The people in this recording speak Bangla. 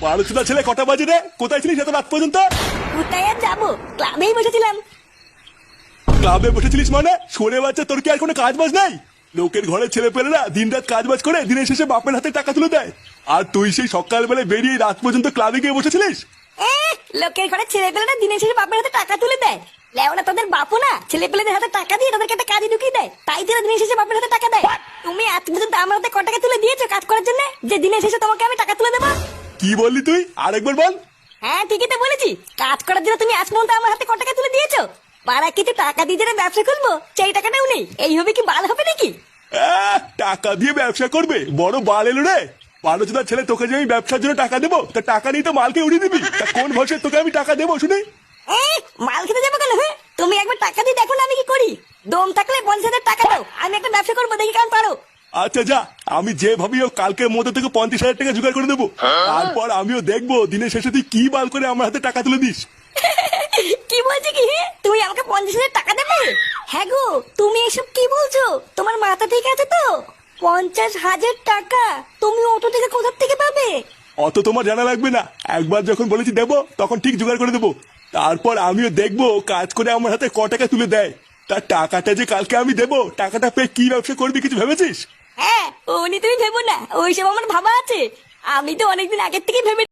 বারোচোদা ছেলে, কটা বাজে রে? কোথায় ছিলিস এত রাত পর্যন্ত? কোথায় আর যাবো, ক্লাবেই বসেছিলাম। ক্লাবে বসেছিলিস মানে? সরে বাচ্চা, তোর কি আর কোনো কাজ বাজ নাই? লোকের ঘরে ছেলে পেলেরা দিন রাত কাজ বাজ করে দিনের শেষে বাপের হাতে টাকা তুলে দেয়, আর তুই সেই সকালবেলায় বেরিয়ে রাত পর্যন্ত ক্লাবে গিয়ে বসেছিলিস? লোকের ঘরে ছেলেপেলেরা দিনের শেষে বাপের হাতে টাকা তুলে দেয়? লেওনা তোদের বাপু না ছেলেপেলেদের হাতে টাকা দিয়ে তাদেরকে একটা কাজে ঢুকিয়ে দেয়, তাই তারা দিনের শেষে বাপের হাতে টাকা দেয়। তুমি আজ পর্যন্ত আমার হাতে ক টাকা তুলে দিয়েছো কাজ করার জন্য, যে দিনের শেষে তোমাকে আমি টাকা তুলে দেবো? কি বললি তুই? আরেকবার বল। হ্যাঁ ঠিকই তো বলেছি, কাজ করার জন্য তুমি আজ পর্যন্ত আমার হাতে ক টাকা তুলে দিয়েছো? পাড়া কিছু টাকা দিয়ে যারা ব্যবসা খুলবো সেই টাকাটাও নেই, এই হবে কি বাল হবে নাকি? টাকা দিয়ে ব্যবসা করবে? বড় বাল এলো রে। বারোচোদা ছেলে, তোকে যে আমি ব্যবসার জন্য টাকা দেবো, তা টাকা নিয়ে তো মালকে উড়িয়ে দিবি। তা কোন ভরসায় তোকে আমি টাকা দেবো শুনি? মাল খেতে যাবো কেন? হ্যাঁ তুমি একবার টাকা দিয়ে দেখো না আমি কি করি। দম থাকলে 50,000 টাকা দাও, আমি একটা ব্যবসা করবো, দেখি কেমন পারো। আচ্ছা যা, আমি যে ভাবি ও কালকের মধ্যে থেকে 50,000 টাকা জোগাড় করে দেবো। তারপর আমিও দেখবো দিনের শেষে তুই কি বাল করে আমার হাতে টাকা তুলে দিস। কি বলছি কি? তুমি আমাকে 50,000 টাকা দেবে? হ্যাঁ গো, তুমি এসব কি বলছো? তোমার মাথা ঠিক আছে তো? 50,000 টাকা তুমি অটো থেকে কোথা থেকে পাবে? অত তোমার জানা লাগবে না, একবার যখন বলেছি দেবো তখন ঠিক জোগাড় করে দেবো। তারপর আমিও দেখবো কাজ করে আমার হাতে ক টাকা তুলে দেয়। তার টাকাটা যে কালকে আমি দেবো, টাকাটা পেয়ে কি ব্যবসা করবি কিছু ভেবেছিস? হ্যাঁ উনি তুমি ভেবো না, ওইসব আমার ভাবা আছে। আমি তো অনেকদিন আগের থেকে ভেবে